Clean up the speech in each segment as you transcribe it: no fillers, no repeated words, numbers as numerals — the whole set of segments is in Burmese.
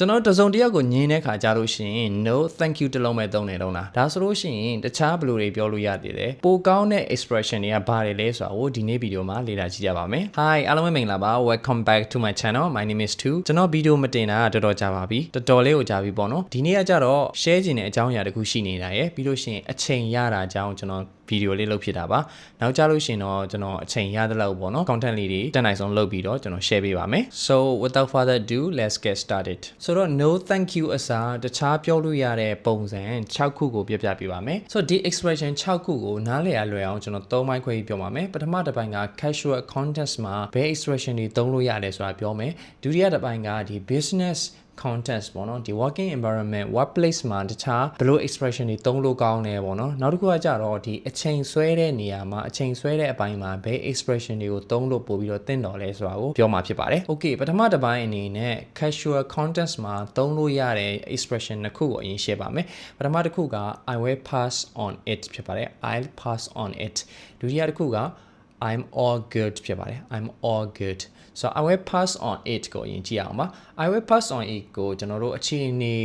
ကျွန်တော်တစုံတစ်ယောက်ကိုညင်းတဲ့ခါကြလို့ရှိရင် no thank you တလုံးပဲသုံးနေတော့လားဒါဆိုလို့ရှိရင်တခြားဘယ်လိုတွေပြောလို့ရသေးတယ်ပိုကောင်းတဲ့ expression တွေကဘာတွေလဲဆိုတာကိုဒီနေ့ဗီဒီယိုမှာလေ့လာကြည့်ကြပါမယ် Hi အားလုံးပဲမင်္ဂလာပါ Welcome back to my channel my name is Tu ကျွန်တော်ဗီဒီယိုမတင်တာတော်တော်ကြာပါပြီတော်တော်လေးကိုကြာပြီပေါ့နော်ဒီနေ့ကကြတော့ share ခြင်းတဲ့အကြောင်းအရာတခုရှိနေတာရယ်ပြီးလို့ရှိရင်အချိန်ရတာအကြောင်းကျွန်တော်ဗီဒီယိုလေးလုပ်ဖြစ်တာပါနောက်ကြလို့ရှိရင်တော့ကျွန်တော်အချိန်ရတဲ့လောက်ပေါ့နော် content လေးတွေတက်နိုင်ဆုံးလုပ်ပြီးတော့ကျွန်တော် share ပေးပါမယ် So without further ado let's get started ဆိုတော့ no thank you အစားတခြားပြောလို့ရတဲ့ပုံစံ6ခုကိုပြပြပေးပါမယ် So ဒီ expression 6ခုကိုနားလည်ရလွယ်အောင်ကျွန်တော်3ပိုင်းခွဲပြီးပြောပါမယ်ပထမတစ်ပိုင်းက casual context မှာဘယ် expression တွေသုံးလို့ရတယ်ဆိုတာပြောမယ်ဒုတိယတစ်ပိုင်းကဒီ business context ပေါ့နော်ဒီ working environment workplace မှာတခြားဘယ်လို expression တွေသုံးလို့ကောင်းတယ်ပေါ့နော်နောက်တစ်ခုကကြတော့ဒီအချိန်ဆွဲတဲ့နေရာမှာအချိန်ဆွဲတဲ့အပိုင်းမှာဘယ် expression တွေကိုသုံးလို့ပို့ပြီးတော့သင့်တော်လဲဆိုတာကိုပြောမှာဖြစ်ပါတယ် Okay ပထမတစ်ပိုင်းအနေနဲ့ casual context မှာသုံးလို့ရတဲ့ expression နှစ်ခုကိုအရင် share ပါမယ်ပထမတစ်ခုက I will pass on it ဖြစ်ပါတယ် I'll pass on it ဒုတိယတစ်ခုကI'm all good ဖြစ်ပါတယ် I'm all good so I will pass on it ကိုအရင်ကြည့်အောင်ပါ I will pass on it ကိုကျွန်တော်တို့အခြေအနေ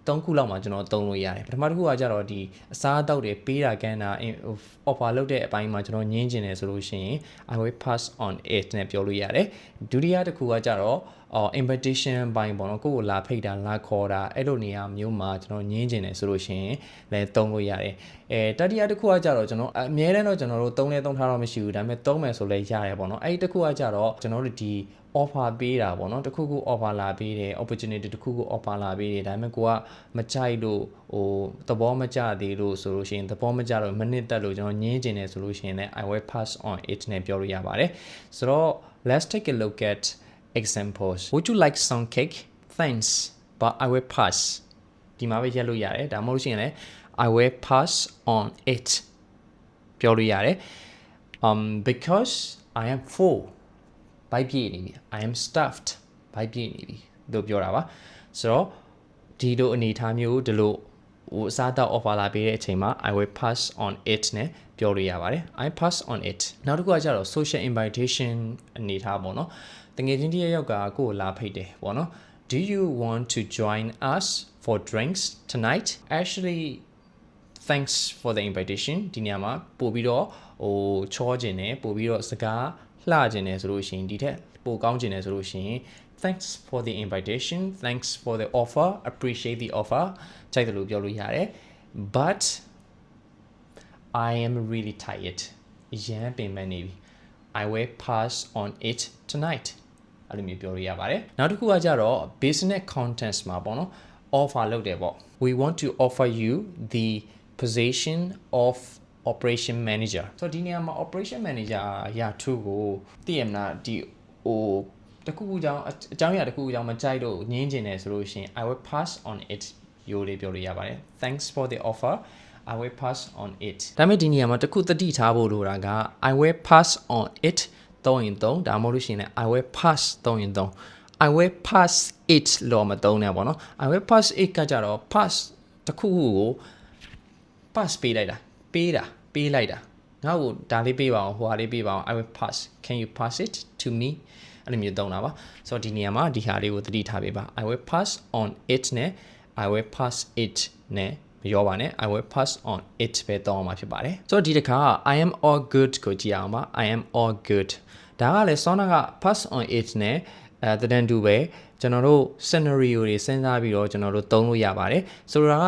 3ခုလောက်မှာကျွန်တော်သုံးလို့ရတယ်ပထမတစ်ခုကကြတော့ဒီအစားအသောက်တွေပေးတာကမ်းတာ offer လုပ်တဲ့အပိုင်းမှာကျွန်တော်ညင်းကျင်တယ်ဆိုလို့ရှိရင် I will pass on it နဲ့ပြောလို့ရတယ်ဒုတိယတစ်ခုကကြတော့invitation ဘိုင်းပေါ့နော်ကိုယ့်ကိုလာဖိတ်တာလာခေါ်တာအဲ့လိုနေရာမျိုးမှာကျွန်တော်ညင်းကျင်တယ်ဆိုလို့ရှိရင်လည်းသုံးလို့ရတယ်တတိယတစ်ခုကကြတော့ကျွန်တော်အများနဲ့တော့ကျွန်တော်တို့သုံးထားတော့မရှိဘူးဒါပေမဲ့သုံးမယ်ဆိုလည်းရတယ်ပေါ့နော်အဲ့ဒီတစ်ခုကကြတော့ကျွန်တော်တို့ဒီ offer ပေးတာပေါ့နော်တခုခု offer လာပေးတယ် opportunity တခုခု offer လာပေးတယ်ဒါပေမဲ့ကိုကမကြိုက်လို့သဘောမကျသေးလို့ဆိုလို့ရှိရင်သဘောမကျတော့မနစ်သက်လို့ကျွန်တော်ညင်းကျင်တယ်ဆိုလို့ရှိရင်လည်း I will pass on it နဲ့ပြောလို့ရပါတယ်ဆိုတော့ let's take a look at examples would you like some cake thanks but I will pass ဒီမှာပဲရက်လို့ရတယ်ဒါမှမဟုတ်ရှင်လည်း I will pass on it ပြောလို့ရတယ်because I am full ဘိုက်ပြည့်နေပြီ I am stuffed ဘိုက်ပြည့်နေပြီလို့ပြောတာပါဆိုတော့ဒီလိုအနေအထားမျိုးဒီလိုအစားတောက် offer လာပေးတဲ့အချိန်မှာ I will pass on it နဲ့ပြောလို့ရပါတယ် I pass on it နောက်တစ်ခုကကျတော့ social invitation အနေအထားပေါ့နော်တကယ်ချင်းတယောက်ကကိုယ့်ကိုလာဖိတ်တယ်ပေါ့နော် Do you want to join us for drinks tonight actually thanks for the invitation ဒီနေရာမှာပို့ပြီးတော့ချောခြင်းနဲ့ပို့ပြီးတော့စကားလှခြင်းနဲ့ဆိုလို့ရှိရင်ဒီထက်ပိုကောင်းခြင်းနဲ့ဆိုလို့ရှိရင် thanks for the invitation thanks for the offer appreciate the offer ကြိုက်တယ်လို့ပြောလို့ရတယ် but I am really tired ရမ်းပင်ပန်းနေပြီ I will pass on it tonight အဲ့လိုမျိုးပြောလို့ရပါတယ်နောက်တစ်ခုကကြတော့ business context မှာပေါ့နော် offer လုပ်တယ်ပေါ့ we want to offer you the position of operation manager ဆိုတော့ဒီနေရာမှာ operation manager ရထူကိုသိရမလားဒီတခုခုကြောင့်အကြောင်းအရာတခုခုကြောင့်မကြိုက်လို့ညင်းကျင်တယ်ဆိုလို့ရှိရင် I will pass on it ရိုးလေးပြောလို့ရပါတယ် thanks for the offer I will pass on it ဒါပေမဲ့ဒီနေရာမှာတခုသတိထားဖို့လိုတာက I will pass on it သုံးရင်သုံးဒါမှမဟုတ်လို့ရှိရင်လည်း I will pass သုံးရင်သုံး I will pass it လို့မသုံးနဲ့ပေါ့နော် I will pass it ကကြတော့ pass တခုခုကို pass ပေးလိုက်တာပေးလိုက်တာငါ့ကိုဒါလေးပေးပါအောင်ဟိုဟာလေးပေးပါအောင် I will pass can you pass it to me အဲ့လိုမျိုးသုံးတာပါဆိုတော့ဒီနေရာမှာဒီဟာလေးကိုသတိထားပေးပါ I will pass on it နဲ့ I will pass it နဲ့မရောပါနဲ့ I will pass on it ပဲသုံးအောင်မှာဖြစ်ပါတယ်ဆိုတော့ဒီတစ်ခါ I am all good ကိုကြည့်အောင်ပါ I am all good ဒါကလည်းစောနာက pass on it နဲ့တဒန်တူပဲကျွန်တော်တို့ scenario တွေစဉ်းစားပြီးတော့ကျွန်တော်တို့သုံးလို့ရပါတယ်ဆိုတော့က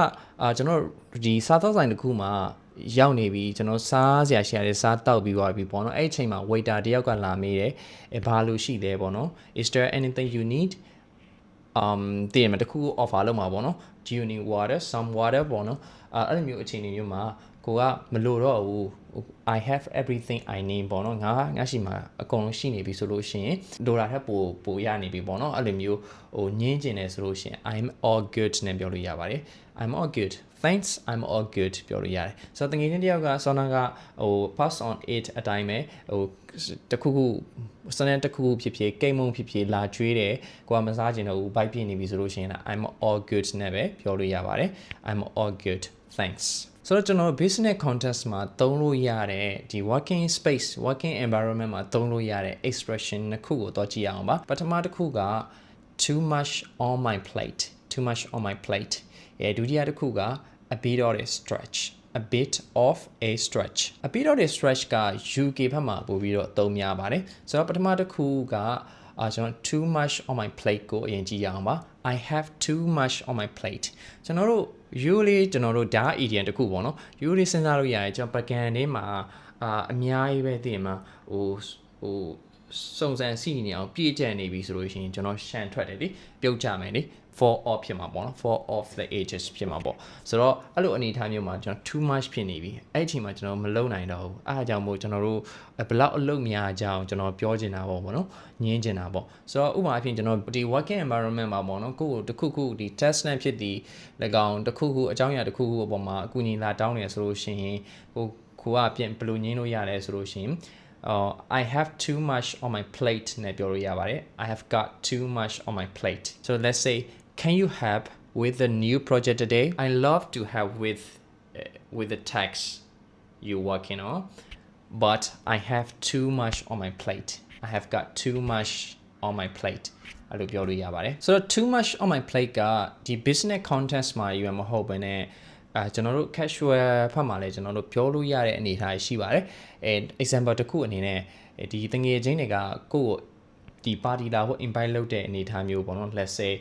ကျွန်တော်ဒီစားသောက်ဆိုင်တစ်ခုမှာရောက်နေပြီကျွန်တော်စားစရာရှိရတယ်စားတောက်ပြီးသွားပြီပေါ့နော်အဲ့အချိန်မှာ waiter တယောက်ကလာမေးတယ်ဘာလို့ရှိလဲပေါ့နော် Is there anything you need တည်ရမှာတခု offer လုပ်မှာပေါ့နော် Do you need water some water ပေါ့နော်အဲ့လိုမျိုးအချိန်မျိုးမှာကိုကမလို့တော့ဘူး I have everything I need ပေါ့နော်ငါရှိမှာအကုန်လုံးရှိနေပြီဆိုလို့ရှိရင်လိုတာထက်ပိုရနေပြီပေါ့နော်အဲ့လိုမျိုးညင်းကျင်တယ်ဆိုလို့ရှိရင် I'm all good နဲ့ပြောလို့ရပါတယ် I'm all good thanks I'm all good ပြောလို့ရတယ်ဆိုတော့တကယ်ချင်းတယောက်ကဆောနာကpass on it အတိုင်းပဲတခုခုစနေတခုခုဖြစ်ဖြစ်ကိတ်မုံဖြစ်ဖြစ်လာကျွေးတယ်ကိုကမစားချင်တော့ဘူးဘိုက်ပြင်းနေပြီဆိုလို့ရှိရင် I'm all good နဲ့ပဲပြောလို့ရပါတယ် I'm all good thanksဆိုတော့ကျွန်တော် business context မှာသုံးလို့ရတဲ့ဒီ working space working environment မှာသုံးလို့ရတဲ့ expression နှစ်ခုကိုတော့ကြည့်အောင်ပါပထမတစ်ခုက too much on my plate too much on my plate ဒုတိယတစ်ခုက a bit of a stretch a bit of a stretch a bit of a stretch က UK ဘက်မှာပို့ပြီးတော့သုံးများပါတယ်ဆိုတော့ပထမတစ်ခုကကျွန်တော် too much on my plate ကိုအရင်ကြည့်ရအောင်ပါ I have too much on my plate ကျွန်တော်တို့ usually ကျွန်တော်တို့ဒါ idiom တစ်ခုပေါ့နော် usually စဉ်းစားလို့ရတယ်ကျွန်တော်ပကံလေးမှာအများကြီးပဲသိရင်မှာဟိုစုံစမ်းစီနေအောင်ပြည့်ကျက်နေပြီဆိုလို့ရှိရင်ကျွန်တော်ရှန်ထွက်တယ်လေပြုတ်ကြမယ်လေ fall off ဖြစ်မှာပေါ့နော် fall off the edges ဖြစ်မှာပေါ့ဆိုတော့အဲ့လိုအနေအထားမျိုးမှာကျွန်တော် too much ဖြစ်နေပြီအဲ့အချိန်မှာကျွန်တော်မလုံနိုင်တော့ဘူးအားကြောင့်မို့ကျွန်တော်တို့ဘယ်လောက်အလုပ်များကြအောင်ကျွန်တော်ပြောချင်တာပေါ့နော်ညင်းချင်တာပေါ့ဆိုတော့ဥပမာအဖြစ်ကျွန်တော်ဒီ working environment မှာပေါ့နော်ကိုယ့်ကိုတစ်ခုခုဒီ test နဲ့ဖြစ်ဒီ၎င်းတစ်ခုခုအကြောင်းအရာတစ်ခုခုအပေါ်မှာအကူအညီလာတောင်းနေဆိုလို့ရှိရင်ကိုကအပြင်ဘယ်လိုညင်းလို့ရလဲဆိုလို့ရှိရင်I have too much on my plate နဲ့ပြောလို့ရပါတယ် I have got too much on my plate so let's say can you help with the new project today I love to help with the text you're working on but I have too much on my plate I have got too much on my plate အဲ့လိုပြောလို့ရပါတယ်ဆိုတော့ too much on my plate ကဒီ business context မှာယူရမဟုတ်ဘဲနဲ့ကျွန်တော်တို့ casual ဖတ်မှာလဲကျွန်တော်တို့ပြောလို့ရတဲ့အနေအထားရှိပါတယ်example တစ်ခုအနေနဲ့ဒီတငယ်ချင်းတွေကကိုယ့်ကိုဒီ party လာဖို့ invite လုပ်တဲ့အနေအထားမျိုးပေါ့နော် let's say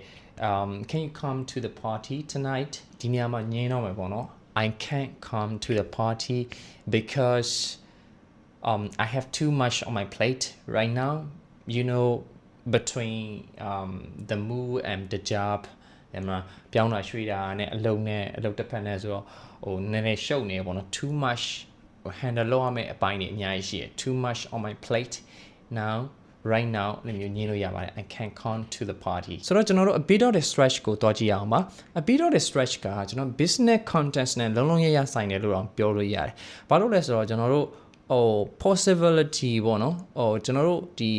can you come to the party tonight ဒီနေရာမှာညင်းတော့မယ်ပေါ့နော် I can't come to the party because I have too much on my plate right now you know between the move and the jobပြောင်းတာရွှေ့တာနဲ့အလုပ်တစ်ဖက်နဲ့ဆိုတော့ဟိုနည်းနည်းရှုပ်နေပေါ့နော် too much handle လုပ်ရမယ့်အပိုင်းတွေအများကြီးရှိတယ် too much on my plate now right now လည်းမျိုးညင်းလို့ရပါတယ် I can't come to the party ဆိုတော့ကျွန်တော်တို့ a bit of the stretch ကိုတွားကြည့်အောင်ပါ a bit of the stretch ကကျွန်တော် business context နဲ့လုံးရဆိုင်တယ်လို့တော့ပြောလို့ရတယ်ဘာလို့လဲဆိုတော့ကျွန်တော်တို့possibility ပေါ့နော်ကျွန်တော်တို့ဒီ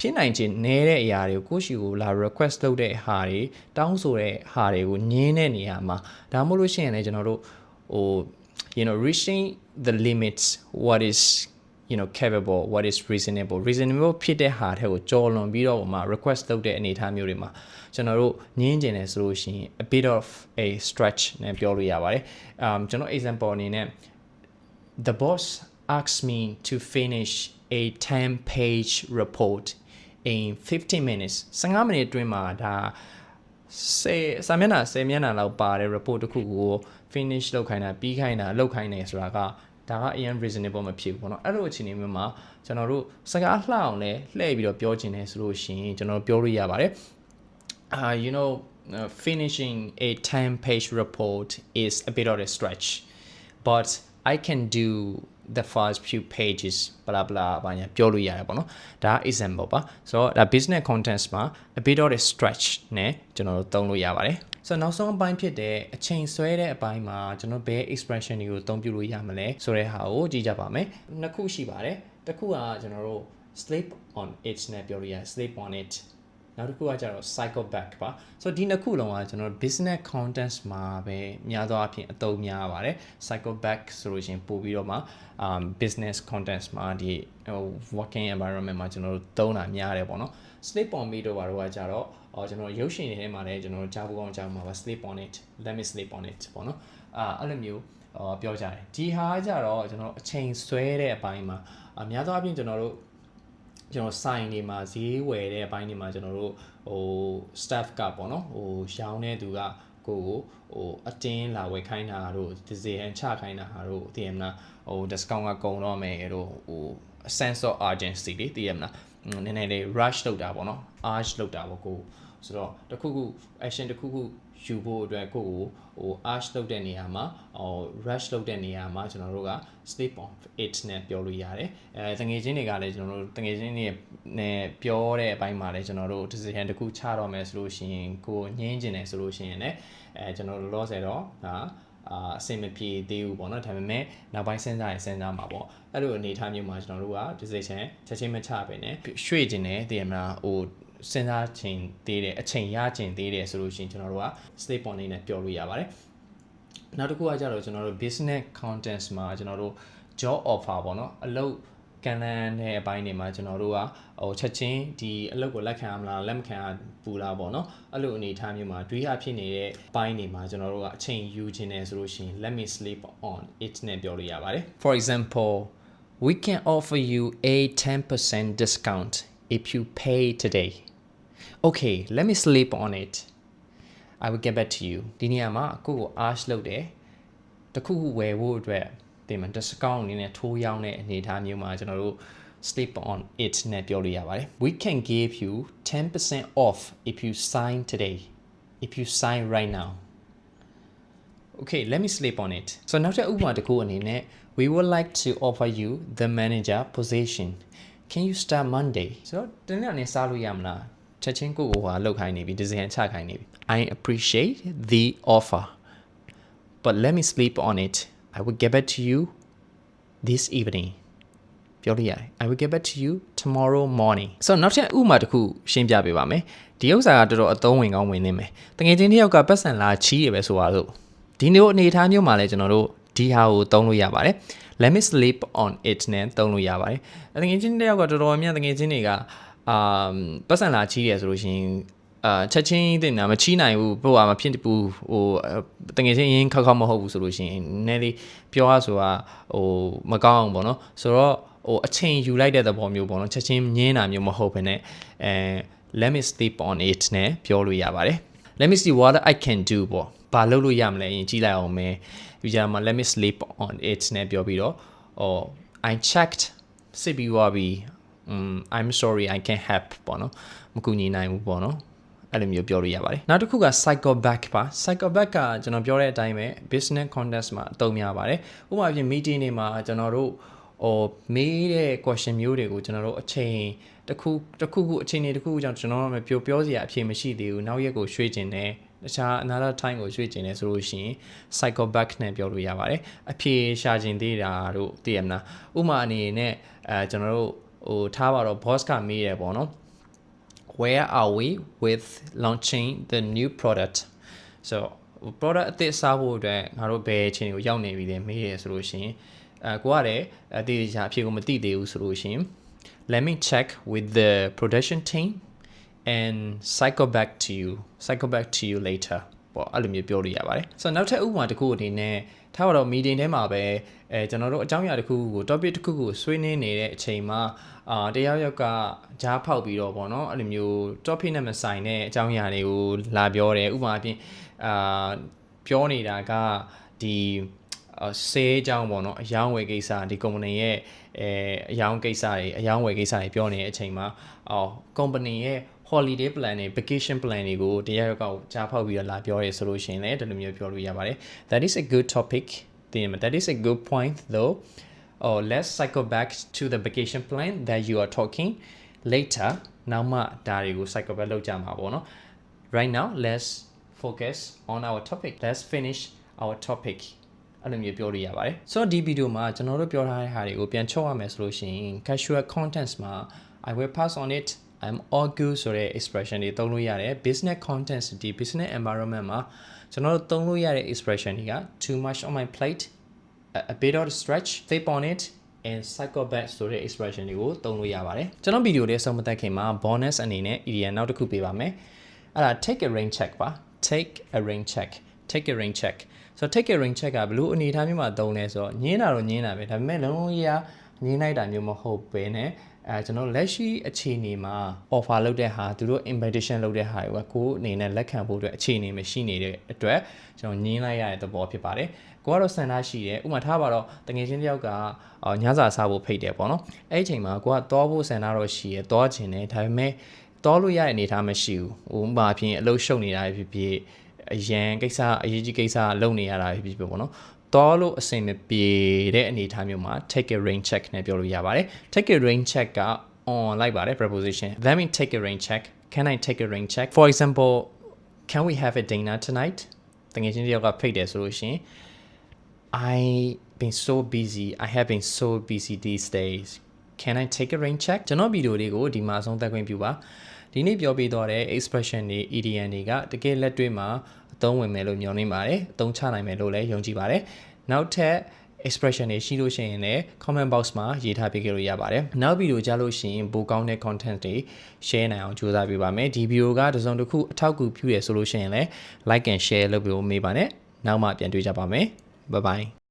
ဖြစ်နိုင်ခြင်းနည်းတဲ့အရာတွေကိုကိုယ့်ရှိကိုလာ request လုပ်တဲ့ဟာတွေတောင်းဆိုတဲ့ဟာတွေကိုညင်းတဲ့နေရာမှာဒါမှမဟုတ်လို့ရှိရင်လည်းကျွန်တော်တို့you know reaching the limits what is you know capable what is reasonable ဖြစ်တဲ့ဟာတွေကိုကြော်လွန်ပြီးတော့မှ request လုပ်တဲ့အနေအထားမျိုးတွေမှာကျွန်တော်တို့ညင်းကျင်တယ်ဆိုလို့ရှိရင် a bit of a stretch နဲ့ပြောလို့ရပါတယ်ကျွန်တော် example အနေနဲ့ the boss asked me to finish a 10-page report in 15 minutes 15 minutes အတွင်းမှာဒါစာမျက်နှာ10မျက်နှာလောက်ပါတဲ့ report တစ်ခုကို finish လုပ်ခိုင်းတာပြီးခိုင်းတာလုပ်ခိုင်းနေဆိုတာကဒါကအရင် reasonable မဖြစ်ဘူးပေါ့နော်အဲ့လိုအခြေအနေမျိုးမှာကျွန်တော်တို့စကားလှအောင်လဲလှည့်ပြီးတော့ပြောချင်တယ်ဆိုလို့ရှိရင်ကျွန်တော်ပြောလို့ရပါတယ်you know finishing a 10-page report is a bit of a stretch but I can do the first few pages blah blah ဘာညာပြောလို့ရတယ်ပေါ့နော်ဒါ example ပါဆိုတော့ဒါ business context မှာ a bit of a stretch နဲ့ကျွန်တော်တို့သုံးလို့ရပါတယ်ဆိုတော့နောက်ဆုံးအပိုင်းဖြစ်တဲ့အချိန်ဆွဲတဲ့အပိုင်းမှာကျွန်တော်ဘယ် expression တွေကိုအသုံးပြုလို့ရမလဲဆိုတဲ့ဟာကိုကြည့်ကြပါမယ်နှစ်ခုရှိပါတယ်တစ်ခုကကျွန်တော်တို့ sleep on it နဲ့ပြောလို့ရ sleep on it နောက်တစ်ခုကကျတော့ cycle back ပါဆိုတော့ဒီနှစ်ခုလုံးကကျွန်တော် business context မှာပဲများသောအားဖြင့်အသုံးများပါတယ် cycle back ဆိုလို့ရှိရင်ပို့ပြီးတော့မှ business context မှာဒီ working environment မှာကျွန်တော်တို့သုံးတာများတယ်ပေါ့နော် sleep on me တို့ဘာလို့ကကျတော့ကျွန်တော်ရုပ်ရှင်တွေထဲမှာလည်းကျွန်တော်ကြားဖို့ကောင်းကြားမှာပါ sleep on it let me sleep on it ပေါ့နော်အဲ့လိုမျိုးပြောကြတယ်ဒီဟာကကျတော့ကျွန်တော်အချိန်ဆွဲတဲ့အပိုင်းမှာများသောအားဖြင့်ကျွန်တော်ဆိုင်တွေမှာဈေးဝယ်တဲ့အပိုင်းတွေမှာကျွန်တော်တို့staff ကပေါ့နော်ရောင်းတဲ့သူကကိုအတင်းလာဝယ်ခိုင်းတာတို့ဒီဇယ်ချခိုင်းတာတို့သိရမလားdiscount ကကုန်တော့မယ်တို့ sense of urgency တွေသိရမလားနည်းနည်းလေး rush လုပ်တာပေါ့နော် urge လုပ်တာပေါ့ကိုဆိုတော့တခုခု action တခုခုယူဖို့အတွက်ကိုurge လုပ်တဲ့နေရာမှာrush လုပ်တဲ့နေရာမှာကျွန်တော်တို့က sleep on it နဲ့ပြောလို့ရတယ်တငယ်ချင်းတွေကလည်းကျွန်တော်တို့တငယ်ချင်းတွေနဲ့ပြောတဲ့အပိုင်းမှာလည်းကျွန်တော်တို့ decision တခုချတော့မယ်ဆိုလို့ရှိရင်ကိုညင်းကျင်တယ်ဆိုလို့ရှိရင်လည်းကျွန်တော်တို့ loss ရတော့အဆင်မပြေသေးဘူးပေါ့နော်ဒါပေမဲ့နောက်ပိုင်းစဉ်းစားမှာပေါ့အဲ့လိုအနေထားမျိုးမှာကျွန်တော်တို့က decision ချက်ချင်းမချပဲねရွှေ့ကျင်တယ်သိရမလားစဉ်းစားခြင်းသေးတယ်အချိန်ရခြင်းသေးတယ်ဆိုလို့ရှိရင်ကျွန်တော်တို့က sleep on နေနဲ့ပြောလို့ရပါတယ်နောက်တစ်ခုကကြတော့ကျွန်တော်တို့ business context မှာကျွန်တော်တို့ job offer ပေါ့နော်အလုပ်က ကန်လန်းတဲ့အပိုင်းတွေမှာကျွန်တော်တို့ကချက်ချင်းဒီအလုပ်ကိုလက်ခံရမလားလက်မခံရဘူးလားပေါ့နော်အဲ့လိုအနေအထားမျိုးမှာတွေးရဖြစ်နေတဲ့အပိုင်းတွေမှာကျွန်တော်တို့ကအချိန်ယူခြင်းနေဆိုလို့ရှိရင် let me sleep on it နဲ့ပြောလို့ရပါတယ် For example we can offer you a 10% discount if you pay today okay let me sleep on it I will get back to you ဒီနေရာမှာကိုကို ask လုပ်တယ်တခုခုဝယ်ဖို့အတွက်ဒီမှာ discount အနေနဲ့ထိုးရောင်းတဲ့အနေအထားမျိုးမှာကျွန်တော်တို့ sleep on it နဲ့ပြောလို့ရပါတယ် we can give you 10% off if you sign today if you sign right now okay let me sleep on it so နောက်ထပ်ဥပမာတစ်ခုအနေနဲ့ we would like to offer you the manager position can you start Monday ဆိုတော့ဒီနေ့အနေနဲ့စားလို့ရမလားချက်ချင်းကိုဟာလောက်ခိုင်းနေပြီ decision ချခိုင်းနေပြီ I appreciate the offer but let me sleep on it I will get back to you this evening ပြောလို့ရတယ် I will get back to you tomorrow morning so နောက်ထပ်ဥပမာတစ်ခုရှင်းပြပေးပါမယ်ဒီဥစ္စာကတော်တော်အသုံးဝင်ကောင်းဝင်နေမယ်တကယ်ချင်းတစ်ယောက်ကပတ်စံလာချီးရပဲဆိုပါလို့ဒီလိုအနေအထားမျိုးမှာလည်းကျွန်တော်တို့ဒီဟာကိုသုံးလို့ရပါတယ် let me sleep on it နဲ့သုံးလို့ရပါတယ်တကယ်ချင်းတစ်ယောက်ကတော်တော်များတကယ်ချင်းတွေကပတ်စံလာချီးရဆိုလို့ရှိရင်ချက်ချင်းတင်တာမချီးနိုင်ဘူးဘို့ဟာမဖြစ်ဘူးဟိုတကယ်ချင်းရင်းခောက်ခောက်မဟုတ်ဘူးဆိုလို့ရှိရင်နည်းလေးပြောရဆိုတာဟိုမကောင်းအောင်ပေါ့နော်ဆိုတော့ဟိုအချိန်ယူလိုက်တဲ့သဘောမျိုးပေါ့နော်ချက်ချင်းညင်းတာမျိုးမဟုတ်ဘဲနဲ့let me sleep on it နဲ့ပြောလို့ရပါတယ် let me see what I can do ပေါ့ဘာလုပ်လို့ရမလဲရင်ကြည့်လိုက်အောင်မယ်ဒီကြမှာ let me sleep on it နဲ့ပြောပြီးတော့I checked စစ်ပြီးသွားပြီI'm sorry I can't help ပေါ့နော်မကူညီနိုင်ဘူးပေါ့နော်အဲ့လိုမျိုးပြောလို့ရပါတယ်နောက်တစ်ခုက cycle back ပါ cycle back ကကျွန်တော်ပြောတဲ့အတိုင်းပဲ business context မှာအသုံးများပါတယ်ဥပမာပြင် meeting တွေမှာကျွန်တော်တို့မေးတဲ့ question မျိုးတွေကိုကျွန်တော်တို့အချိန်တစ်ခုအချိန်တစ်ခုကြောင့်ကျွန်တော်တို့ပြောစရာအဖြေမရှိသေးဘူးနောက်ရက်ကိုရွှေ့ကျင်တယ်တခြား another time ကိုရွှေ့ကျင်တယ်ဆိုလို့ရှိရင် cycle back နဲ့ပြောလို့ရပါတယ်အဖြေရှာကျင်သေးတာတို့သိရမလားဥပမာအနေနဲ့ကျွန်တော်တို့ထားပါတော့ boss ကမေးတယ်ပေါ့နော်Where are we with launching the new product? So product အသစ်စားဖို့အတွက်ငါတို့ဘယ်အချိန်ကိုရောက်နေပြီလဲမေးရဆိုလို့ရှိရင်ကိုကလည်းအသေးချာအဖြေကိုမသိသေးဘူးဆိုလို့ရှိရင် Let me check with the production team and cycle back to you later ပေါ့အဲ့လိုမျိုးပြောလို့ရပါတယ်ဆိုတော့နောက်ထပ်ဥပမာတစ်ခုအနေနဲ့ထားပါတော့ meeting ထဲမှာပဲကျွန်တော်တို့အကြောင်းအရာတစ်ခုကို topic တစ်ခုကိုဆွေးနွေးနေတဲ့အချိန်မှာတရားရောက်ကကြားဖောက်ပြီးတော့ပေါ့နော်အဲ့လိုမျိုး topic နဲ့မဆိုင်တဲ့အကြောင်းအရာတွေကိုလာပြောတယ်ဥပမာအပြင်ပြောနေတာကဒီဆေးအကြောင်းပေါ့နော်အယောင်းဝယ်ကိစ္စဒီ company ရဲ့အယောင်းကိစ္စတွေအယောင်းဝယ်ကိစ္စတွေပြောနေတဲ့အချိန်မှာcompany ရဲ့ holiday plan တွေ vacation plan တွေကိုတရားရောက်ကကြားဖောက်ပြီးတော့လာပြောရဲဆိုလို့ရှိရင်လည်းဒီလိုမျိုးပြောလို့ရပါတယ် That is a good topic that is a good point though let's cycle back to the vacation plan that you are talking later နောက်မှဒါတွေကို cycle back လုပ်ကြမှာပေါ့နော် Right now let's focus on our topic let's finish our topic အဲ့လိုမျိုးပြောလို့ရပါတယ်ဆိုတော့ဒီဗီဒီယိုမှာကျွန်တော်တို့ပြောထားတဲ့ဟာတွေကိုပြန်ချုပ်ရမယ်ဆိုလို့ရှိရင် casual contents မှာ I will pass on it I'm all good ဆိုတဲ့ expression တွေသုံးလို့ရတယ် business contents ဒီ business environment မှာကျွန်တော်တို့သုံးလို့ရတဲ့ expression တွေက too much on my plate a bit of stretch step on it and cycle back ဆိုတဲ့ expression တွေကိုသုံးလို့ရပါတယ်ကျွန်တော်ဗီဒီယိုလေးဆုံးမသက်ခင်မှာ bonus အနေနဲ့ idiom နောက်တစ်ခုပေးပါမယ်အဲ့ဒါ take a rain check ပါ take a rain check so take a rain check ကဘလို့အနေထားမျိုးမှာသုံးလဲဆိုတော့ညင်းတာတော့ညင်းတာပဲဒါပေမဲ့လုံးလုံးကြီးညင်းလိုက်တာမျိုးမဟုတ်ဘဲနဲ့ကျွန်တော်လက်ရှိအခြေအနေမှာ offer လုပ်တဲ့ဟာသူတို့ invitation လုပ်တဲ့ဟာတွေကိုအနေနဲ့လက်ခံဖို့အတွက်အခြေအနေမရှိနေတဲ့အတွက်ကျွန်တော်ညင်းလိုက်ရတဲ့သဘောဖြစ်ပါတယ်ကိုကတော့ဆန္ဒရှိတယ်ဥပမာထားပါတော့တငယ်ချင်းတယောက်ကညစာစားဖို့ဖိတ်တယ်ပေါ့နော်အဲ့ဒီအချိန်မှာကိုကသွားဖို့ဆန္ဒတော့ရှိရသွားခြင်းတယ်ဒါပေမဲ့သွားလို့ရတဲ့အနေအထားမရှိဘူးဥပမာဖြင့်အလုပ်ရှုပ်နေတာဖြစ်ဖြစ်အရန်ကိစ္စအရေးကြီးကိစ္စလုပ်နေရတာဖြစ်ဖြစ်ပေါ့နော်တော်လို့အဆင်မပြေတဲ့အနေအထားမျိုးမှာ take a rain check နဲ့ပြောလို့ရပါတယ် take a rain check က on လိုက်ပါတယ် preposition let me take a rain check can I take a rain check for example can we have a dinner tonight တကယ်ချင်းတယောက်ကဖိတ်တယ်ဆိုလို့ရှိရင် I been so busy I have been so busy these days can I take a rain check ကျွန်တော်ဗီဒီယိုလေးကိုဒီမှာဆုံးသက်ခွင့်ပြုပါဒီနေ့ပြောပြသွားတဲ့ expression တွေ idiom တွေကတကယ်လက်တွေ့မှာအသုံးဝင်မယ်လို့ညွှန်နေပါတယ်အသုံးချနိုင်မယ်လို့လည်းယုံကြည်ပါတယ်နောက်ထပ် expression တွေရှိလို့ရှိရင်လည်း comment box မှာရေးထားပေးကြလို့ရပါတယ်နောက်ဗီဒီယိုကြားလို့ရှိရင်ပိုကောင်းတဲ့ content တွေ share နိုင်အောင်ကြိုးစားပေးပါမယ်ဒီဗီဒီယိုကတစ်စုံတစ်ခုအထောက်အကူပြုရဆိုလို့ရှိရင်လည်း like and share လုပ်ပြီးမေးပါနဲ့နောက်မှပြန်တွေ့ကြပါမယ် bye bye